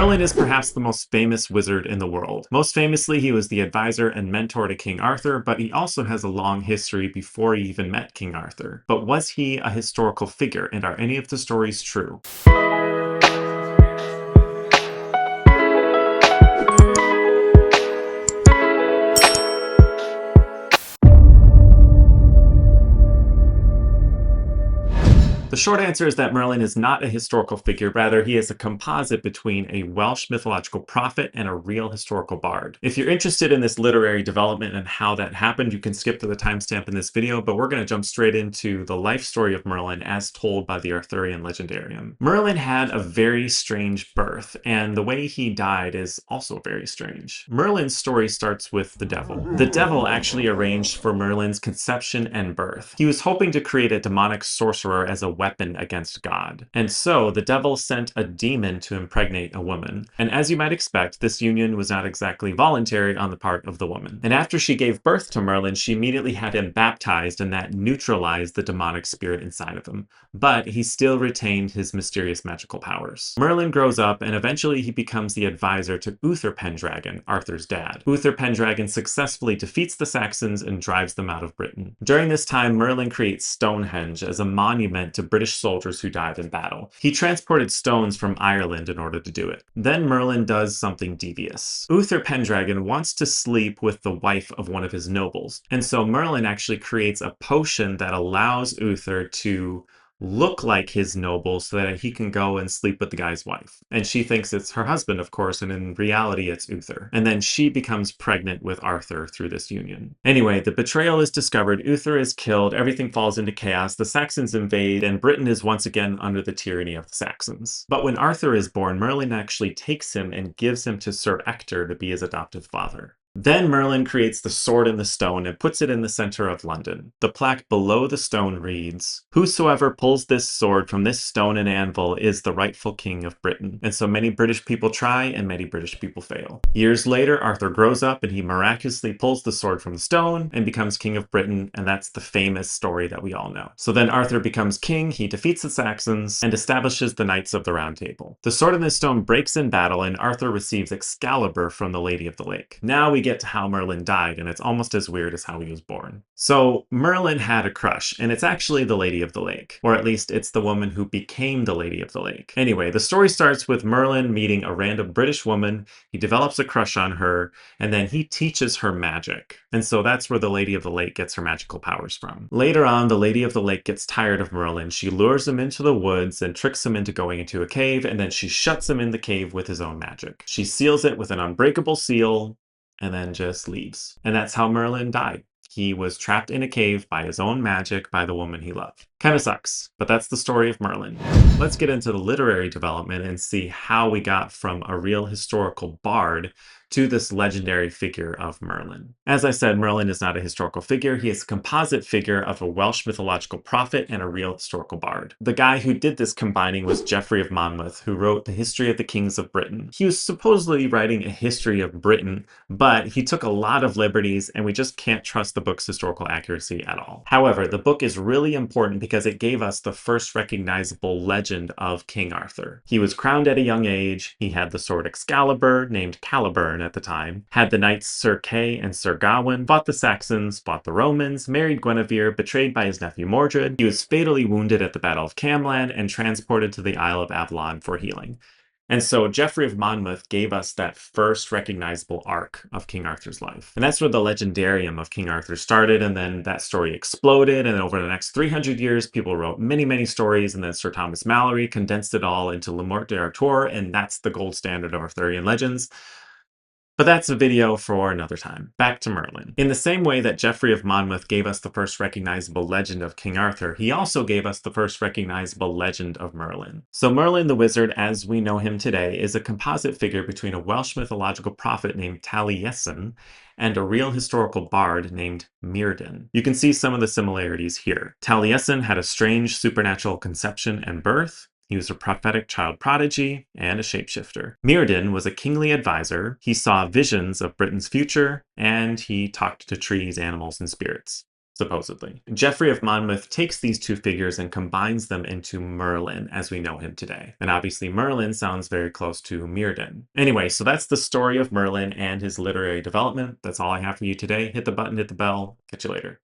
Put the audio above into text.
Merlin is perhaps the most famous wizard in the world. Most famously, he was the advisor and mentor to King Arthur, but he also has a long history before he even met King Arthur. But was he a historical figure, and are any of the stories true? The short answer is that Merlin is not a historical figure, rather he is a composite between a Welsh mythological prophet and a real historical bard. If you're interested in this literary development and how that happened, you can skip to the timestamp in this video, but we're going to jump straight into the life story of Merlin as told by the Arthurian legendarium. Merlin had a very strange birth, and the way he died is also very strange. Merlin's story starts with the devil. The devil actually arranged for Merlin's conception and birth. He was hoping to create a demonic sorcerer as a weapon against God. And so the devil sent a demon to impregnate a woman. And as you might expect, this union was not exactly voluntary on the part of the woman. And after she gave birth to Merlin, she immediately had him baptized, and that neutralized the demonic spirit inside of him. But he still retained his mysterious magical powers. Merlin grows up, and eventually he becomes the advisor to Uther Pendragon, Arthur's dad. Uther Pendragon successfully defeats the Saxons and drives them out of Britain. During this time, Merlin creates Stonehenge as a monument to British soldiers who died in battle. He transported stones from Ireland in order to do it. Then Merlin does something devious. Uther Pendragon wants to sleep with the wife of one of his nobles, and so Merlin actually creates a potion that allows Uther to look like his noble so that he can go and sleep with the guy's wife. And she thinks it's her husband, of course, and in reality it's Uther. And then she becomes pregnant with Arthur through this union. Anyway, the betrayal is discovered, Uther is killed, everything falls into chaos, the Saxons invade, and Britain is once again under the tyranny of the Saxons. But when Arthur is born, Merlin actually takes him and gives him to Sir Ector to be his adoptive father. Then Merlin creates the sword in the stone and puts it in the center of London. The plaque below the stone reads, "Whosoever pulls this sword from this stone and anvil is the rightful king of Britain." And so many British people try and many British people fail. Years later, Arthur grows up and he miraculously pulls the sword from the stone and becomes king of Britain, and that's the famous story that we all know. So then Arthur becomes king, he defeats the Saxons, and establishes the Knights of the Round Table. The sword in the stone breaks in battle, and Arthur receives Excalibur from the Lady of the Lake. Now we get to how Merlin died, and it's almost as weird as how he was born. So Merlin had a crush, and it's actually the Lady of the Lake, or at least it's the woman who became the Lady of the Lake. Anyway, the story starts with Merlin meeting a random British woman, he develops a crush on her, and then he teaches her magic. And so that's where the Lady of the Lake gets her magical powers from. Later on, the Lady of the Lake gets tired of Merlin. She lures him into the woods and tricks him into going into a cave, and then she shuts him in the cave with his own magic. She seals it with an unbreakable seal, and then just leaves. And that's how Merlin died. He was trapped in a cave by his own magic by the woman he loved. Kinda sucks, but that's the story of Merlin. Let's get into the literary development and see how we got from a real historical bard to this legendary figure of Merlin. As I said, Merlin is not a historical figure. He is a composite figure of a Welsh mythological prophet and a real historical bard. The guy who did this combining was Geoffrey of Monmouth, who wrote the History of the Kings of Britain. He was supposedly writing a history of Britain, but he took a lot of liberties, and we just can't trust the book's historical accuracy at all. However, the book is really important because it gave us the first recognizable legend of King Arthur. He was crowned at a young age, he had the sword Excalibur, named Caliburn at the time, had the knights Sir Kay and Sir Gawain, fought the Saxons, fought the Romans, married Guinevere, betrayed by his nephew Mordred. He was fatally wounded at the Battle of Camlan and transported to the Isle of Avalon for healing. And so Geoffrey of Monmouth gave us that first recognizable arc of King Arthur's life. And that's where the legendarium of King Arthur started, and then that story exploded, and then over the next 300 years, people wrote many, many stories, and then Sir Thomas Malory condensed it all into Le Morte d'Arthur, and that's the gold standard of Arthurian legends. But that's a video for another time. Back to Merlin. In the same way that Geoffrey of Monmouth gave us the first recognizable legend of King Arthur, he also gave us the first recognizable legend of Merlin. So Merlin the Wizard, as we know him today, is a composite figure between a Welsh mythological prophet named Taliesin and a real historical bard named Merlin. You can see some of the similarities here. Taliesin had a strange supernatural conception and birth. He was a prophetic child prodigy and a shapeshifter. Merlin was a kingly advisor. He saw visions of Britain's future, and he talked to trees, animals, and spirits. supposedly. Geoffrey of Monmouth takes these two figures and combines them into Merlin as we know him today. And obviously Merlin sounds very close to Myrddin. Anyway, so that's the story of Merlin and his literary development. That's all I have for you today. Hit the button, hit the bell. Catch you later.